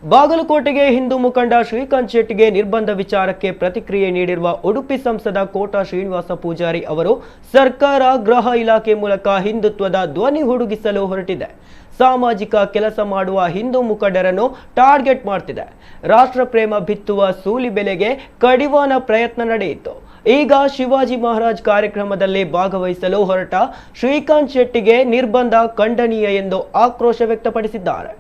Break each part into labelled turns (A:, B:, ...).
A: ಬಾಗಲಕೋಟೆಗೆ ಹಿಂದೂ ಮುಖಂಡ ಶ್ರೀಕಾಂತ್ ಶೆಟ್ಟಿಗೆ ನಿರ್ಬಂಧ ವಿಚಾರಕ್ಕೆ ಪ್ರತಿಕ್ರಿಯೆ ನೀಡಿರುವ ಉಡುಪಿ ಸಂಸದ ಕೋಟಾ ಶ್ರೀನಿವಾಸ ಪೂಜಾರಿ ಅವರು ಸರ್ಕಾರ ಗೃಹ ಇಲಾಖೆ ಮೂಲಕ ಹಿಂದುತ್ವದ ಧ್ವನಿ ಹುಡುಗಿಸಲು ಹೊರಟಿದೆ. ಸಾಮಾಜಿಕ ಕೆಲಸ ಮಾಡುವ ಹಿಂದೂ ಮುಖಂಡರನ್ನು ಟಾರ್ಗೆಟ್ ಮಾಡ್ತಿದೆ. ರಾಷ್ಟ್ರ ಪ್ರೇಮ ಬಿತ್ತುವ ಸೂಲಿ ಬೆಲೆಗೆ ಕಡಿವಾಣ ಪ್ರಯತ್ನ ನಡೆಯಿತು. ಈಗ ಶಿವಾಜಿ ಮಹಾರಾಜ್ ಕಾರ್ಯಕ್ರಮದಲ್ಲಿ ಭಾಗವಹಿಸಲು ಹೊರಟ ಶ್ರೀಕಾಂತ್ ಶೆಟ್ಟಿಗೆ ನಿರ್ಬಂಧ ಖಂಡನೀಯ ಎಂದು ಆಕ್ರೋಶ ವ್ಯಕ್ತಪಡಿಸಿದ್ದಾರೆ.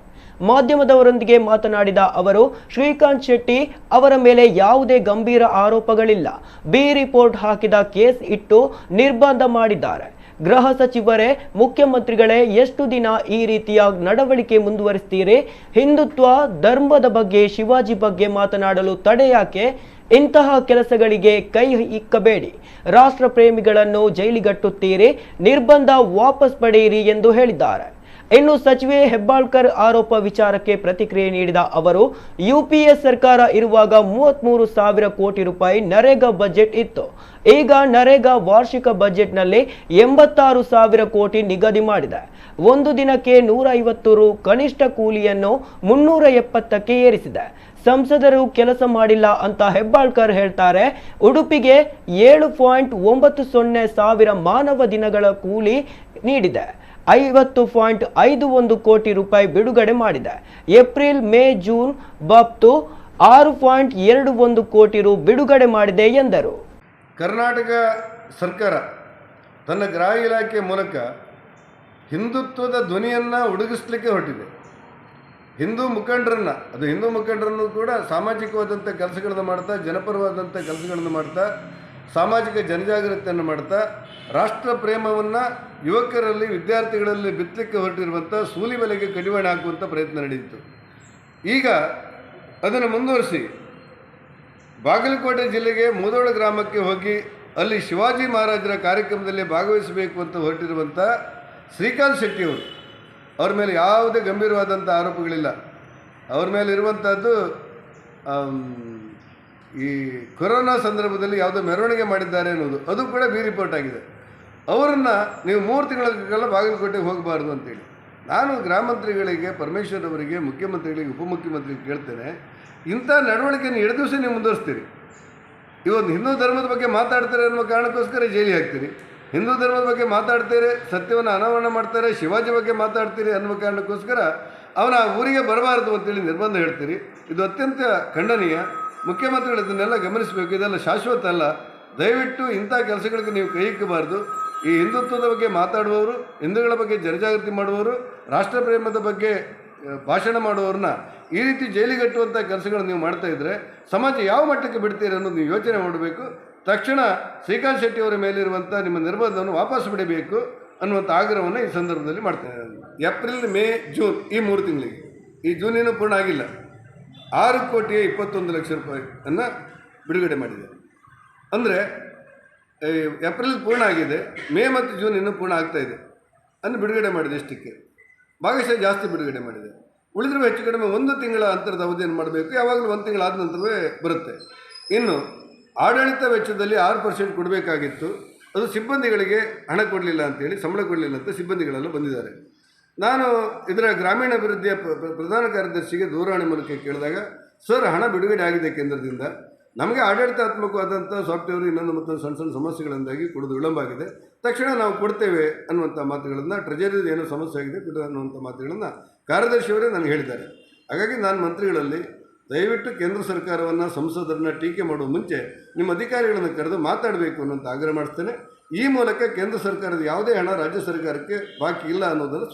A: ಮಾಧ್ಯಮದವರೊಂದಿಗೆ ಮಾತನಾಡಿದ ಅವರು, ಶ್ರೀಕಾಂತ್ ಶೆಟ್ಟಿ ಅವರ ಮೇಲೆ ಯಾವುದೇ ಗಂಭೀರ ಆರೋಪಗಳಿಲ್ಲ. ಬಿ ರಿಪೋರ್ಟ್ ಹಾಕಿದ ಕೇಸ್ ಇಟ್ಟು ನಿರ್ಬಂಧ ಮಾಡಿದ್ದಾರೆ. ಗೃಹ ಸಚಿವರೇ, ಮುಖ್ಯಮಂತ್ರಿಗಳೇ, ಎಷ್ಟು ದಿನ ಈ ರೀತಿಯ ನಡವಳಿಕೆ ಮುಂದುವರಿಸ್ತೀರಿ? ಹಿಂದುತ್ವ ಧರ್ಮದ ಬಗ್ಗೆ, ಶಿವಾಜಿ ಬಗ್ಗೆ ಮಾತನಾಡಲು ತಡೆ ಯಾಕೆ? ಇಂತಹ ಕೆಲಸಗಳಿಗೆ ಕೈ ಇಕ್ಕಬೇಡಿ. ರಾಷ್ಟ್ರ ಪ್ರೇಮಿಗಳನ್ನು ಜೈಲಿಗಟ್ಟುತ್ತೀರಿ. ನಿರ್ಬಂಧ ವಾಪಸ್ ಪಡೆಯಿರಿ ಎಂದು ಹೇಳಿದ್ದಾರೆ. ಇನ್ನು ಸಚಿವೆ ಹೆಬ್ಬಾಳ್ಕರ್ ಆರೋಪ ವಿಚಾರಕ್ಕೆ ಪ್ರತಿಕ್ರಿಯೆ ನೀಡಿದ ಅವರು, ಯುಪಿಎ ಸರ್ಕಾರ ಇರುವಾಗ 33,000 ಕೋಟಿ ರೂಪಾಯಿ ನರೇಗಾ ಬಜೆಟ್ ಇತ್ತು. ಈಗ ನರೇಗಾ ವಾರ್ಷಿಕ ಬಜೆಟ್ನಲ್ಲಿ 86,000 ಕೋಟಿ ನಿಗದಿ ಮಾಡಿದೆ. ಒಂದು ದಿನಕ್ಕೆ 150 ರು ಕನಿಷ್ಠ ಕೂಲಿಯನ್ನು 370ಕ್ಕೆ ಏರಿಸಿದೆ. ಸಂಸದರು ಕೆಲಸ ಮಾಡಿಲ್ಲ ಅಂತ ಹೆಬ್ಬಾಳ್ಕರ್ ಹೇಳ್ತಾರೆ. ಉಡುಪಿಗೆ 7.90 ಸಾವಿರ ಮಾನವ ದಿನಗಳ ಕೂಲಿ ನೀಡಿದೆ. 50.51 ಕೋಟಿ ರೂಪಾಯಿ ಬಿಡುಗಡೆ ಮಾಡಿದೆ. ಏಪ್ರಿಲ್, ಮೇ, ಜೂನ್ ಬಾಬ್ತು 6.21 ಕೋಟಿ ರು ಬಿಡುಗಡೆ ಮಾಡಿದೆ ಎಂದರು.
B: ಕರ್ನಾಟಕ ಸರ್ಕಾರ ತನ್ನ ಗೃಹ ಇಲಾಖೆ ಮೂಲಕ ಹಿಂದುತ್ವದ ಧ್ವನಿಯನ್ನು ಹುಡುಗಿಸ್ಲಿಕ್ಕೆ ಹೊರಟಿದೆ. ಹಿಂದೂ ಮುಖಂಡರನ್ನು ಕೂಡ ಸಾಮಾಜಿಕವಾದಂಥ ಕೆಲಸಗಳನ್ನು ಮಾಡ್ತಾ, ಜನಪರವಾದಂಥ ಕೆಲಸಗಳನ್ನು ಮಾಡ್ತಾ, ಸಾಮಾಜಿಕ ಜನಜಾಗೃತಿಯನ್ನು ಮಾಡ್ತಾ, ರಾಷ್ಟ್ರ ಪ್ರೇಮವನ್ನು ಯುವಕರಲ್ಲಿ, ವಿದ್ಯಾರ್ಥಿಗಳಲ್ಲಿ ಬಿತ್ತಲಿಕ್ಕೆ ಹೊರಟಿರುವಂಥ ಸೂಲಿ ಬೆಲೆಗೆ ಕಡಿವಾಣ ಹಾಕುವಂಥ ಪ್ರಯತ್ನ ನಡೆಯಿತು. ಈಗ ಅದನ್ನು ಮುಂದುವರಿಸಿ ಬಾಗಲಕೋಟೆ ಜಿಲ್ಲೆಗೆ ಮುಧೋಳ ಗ್ರಾಮಕ್ಕೆ ಹೋಗಿ ಅಲ್ಲಿ ಶಿವಾಜಿ ಮಹಾರಾಜರ ಕಾರ್ಯಕ್ರಮದಲ್ಲಿ ಭಾಗವಹಿಸಬೇಕು ಅಂತ ಹೊರಟಿರುವಂಥ ಶ್ರೀಕಾಂತ್ ಶೆಟ್ಟಿಯವರು, ಅವ್ರ ಮೇಲೆ ಯಾವುದೇ ಗಂಭೀರವಾದಂಥ ಆರೋಪಗಳಿಲ್ಲ. ಅವ್ರ ಮೇಲೆ ಇರುವಂಥದ್ದು ಈ ಕೊರೋನಾ ಸಂದರ್ಭದಲ್ಲಿ ಯಾವುದೋ ಮೆರವಣಿಗೆ ಮಾಡಿದ್ದಾರೆ ಅನ್ನೋದು, ಅದು ಕೂಡ ಬಿ ರಿಪೋರ್ಟ್ ಆಗಿದೆ. ಅವರನ್ನು ನೀವು 3 ತಿಂಗಳ ಬಾಗಲಕೋಟೆಗೆ ಹೋಗಬಾರ್ದು ಅಂತೇಳಿ ನಾನು ಗೃಹ ಮಂತ್ರಿಗಳಿಗೆ, ಪರಮೇಶ್ವರ್ ಅವರಿಗೆ, ಮುಖ್ಯಮಂತ್ರಿಗಳಿಗೆ, ಉಪಮುಖ್ಯಮಂತ್ರಿಗೆ ಕೇಳ್ತೇನೆ. ಇಂಥ ನಡವಳಿಕೆಯನ್ನು 2 ದಿವಸ ನೀವು ಮುಂದುವರಿಸ್ತೀರಿ. ಇವತ್ತು ಹಿಂದೂ ಧರ್ಮದ ಬಗ್ಗೆ ಮಾತಾಡ್ತಾರೆ ಅನ್ನೋ ಕಾರಣಕ್ಕೋಸ್ಕರ ಜೈಲಿಗೆ ಹಾಕ್ತೀರಿ. ಹಿಂದೂ ಧರ್ಮದ ಬಗ್ಗೆ ಮಾತಾಡ್ತೀರಿ, ಸತ್ಯವನ್ನು ಅನಾವರಣ ಮಾಡ್ತಾರೆ, ಶಿವಾಜಿ ಬಗ್ಗೆ ಮಾತಾಡ್ತೀರಿ ಅನ್ನೋ ಕಾರಣಕ್ಕೋಸ್ಕರ ಅವನ ಊರಿಗೆ ಬರಬಾರ್ದು ಅಂತೇಳಿ ನಿರ್ಬಂಧ ಹೇಳ್ತೀರಿ. ಇದು ಅತ್ಯಂತ ಖಂಡನೀಯ. ಮುಖ್ಯಮಂತ್ರಿಗಳು ಇದನ್ನೆಲ್ಲ ಗಮನಿಸಬೇಕು. ಇದೆಲ್ಲ ಶಾಶ್ವತ ಅಲ್ಲ. ದಯವಿಟ್ಟು ಇಂಥ ಕೆಲಸಗಳಿಗೆ ನೀವು ಕೈ ಇಕ್ಕಬಾರ್ದು. ಈ ಹಿಂದುತ್ವದ ಬಗ್ಗೆ ಮಾತಾಡುವವರು, ಹಿಂದೂಗಳ ಬಗ್ಗೆ ಜನಜಾಗೃತಿ ಮಾಡುವವರು, ರಾಷ್ಟ್ರ ಪ್ರೇಮದ ಬಗ್ಗೆ ಭಾಷಣ ಮಾಡುವವ್ರನ್ನ ಈ ರೀತಿ ಜೈಲಿಗಟ್ಟುವಂಥ ಕೆಲಸಗಳನ್ನು ನೀವು ಮಾಡ್ತಾ ಇದ್ದರೆ ಸಮಾಜ ಯಾವ ಮಟ್ಟಕ್ಕೆ ಬಿಡ್ತೀರಿ ಅನ್ನೋದು ನೀವು ಯೋಚನೆ ಮಾಡಬೇಕು. ತಕ್ಷಣ ಶ್ರೀಕಾಂತ್ ಶೆಟ್ಟಿ ಅವರ ಮೇಲಿರುವಂಥ ನಿಮ್ಮ ನಿರ್ಬಂಧವನ್ನು ವಾಪಸ್ ಬಿಡಬೇಕು ಅನ್ನುವಂಥ ಆಗ್ರಹವನ್ನು ಈ ಸಂದರ್ಭದಲ್ಲಿ ಮಾಡ್ತೇನೆ. ಏಪ್ರಿಲ್, ಮೇ, ಜೂನ್ ಈ 3 ತಿಂಗಳಿಗೆ, ಈ ಜೂನ್ ಇನ್ನೂ ಪೂರ್ಣ ಆಗಿಲ್ಲ, 6,21,00,000 ರೂಪಾಯಿಯನ್ನು ಬಿಡುಗಡೆ ಮಾಡಿದೆ. ಅಂದರೆ ಏಪ್ರಿಲ್ ಪೂರ್ಣ ಆಗಿದೆ, ಮೇ ಮತ್ತು ಜೂನ್ ಇನ್ನೂ ಪೂರ್ಣ ಆಗ್ತಾಯಿದೆ ಅನ್ನು ಬಿಡುಗಡೆ ಮಾಡಿದೆ. ಇಷ್ಟಕ್ಕೆ ಭಾಗಶಃ ಜಾಸ್ತಿ ಬಿಡುಗಡೆ ಮಾಡಿದೆ. ಉಳಿದಿರುವ ಹೆಚ್ಚು ಕಡಿಮೆ 1 ತಿಂಗಳ ಅಂತರದ ಅವಧಿಯನ್ನು ಮಾಡಬೇಕು. ಯಾವಾಗಲೂ 1 ತಿಂಗಳಾದ ನಂತರವೇ ಬರುತ್ತೆ. ಇನ್ನು ಆಡಳಿತ ವೆಚ್ಚದಲ್ಲಿ 6% ಕೊಡಬೇಕಾಗಿತ್ತು. ಅದು ಸಿಬ್ಬಂದಿಗಳಿಗೆ ಹಣ ಕೊಡಲಿಲ್ಲ ಅಂತೇಳಿ, ಸಂಬಳ ಕೊಡಲಿಲ್ಲ ಅಂತ ಸಿಬ್ಬಂದಿಗಳೆಲ್ಲ ಬಂದಿದ್ದಾರೆ. ನಾನು ಇದರ ಗ್ರಾಮೀಣಾಭಿವೃದ್ಧಿಯ ಪ್ರಧಾನ ಕಾರ್ಯದರ್ಶಿಗೆ ದೂರವಾಣಿ ಮೂಲಕ ಕೇಳಿದಾಗ, ಸರ್, ಹಣ ಬಿಡುಗಡೆ ಆಗಿದೆ ಕೇಂದ್ರದಿಂದ, ನಮಗೆ ಆಡಳಿತಾತ್ಮಕವಾದಂಥ ಸಾಫ್ಟ್ವೇರ್ ಇನ್ನೊಂದು ಮತ್ತೊಂದು ಸಣ್ಣ ಸಣ್ಣ ಸಮಸ್ಯೆಗಳಿಂದಾಗಿ ಕೊಡೋದು ವಿಳಂಬ ಆಗಿದೆ, ತಕ್ಷಣ ನಾವು ಕೊಡ್ತೇವೆ ಅನ್ನುವಂಥ ಮಾತುಗಳನ್ನು, ಟ್ರೆಜರಿದು ಏನೋ ಸಮಸ್ಯೆ ಆಗಿದೆ ಕೊಡು ಅನ್ನುವಂಥ ಮಾತುಗಳನ್ನು ಕಾರ್ಯದರ್ಶಿಯವರೇ ನನಗೆ ಹೇಳಿದ್ದಾರೆ. ಹಾಗಾಗಿ ನಾನು ಮಂತ್ರಿಗಳಲ್ಲಿ ದಯವಿಟ್ಟು ಕೇಂದ್ರ ಸರ್ಕಾರವನ್ನು, ಸಂಸದರನ್ನು ಟೀಕೆ ಮಾಡುವ ಮುಂಚೆ ನಿಮ್ಮ ಅಧಿಕಾರಿಗಳನ್ನು ಕರೆದು ಮಾತಾಡಬೇಕು ಅನ್ನೋಂಥ ಆಗ್ರಹ ಮಾಡಿಸ್ತೇನೆ. ಈ ಮೂಲಕ ಕೇಂದ್ರ ಸರ್ಕಾರದ ಯಾವುದೇ ಹಣ ರಾಜ್ಯ ಸರ್ಕಾರಕ್ಕೆ ಬಾಕಿ ಇಲ್ಲ ಅನ್ನೋದನ್ನು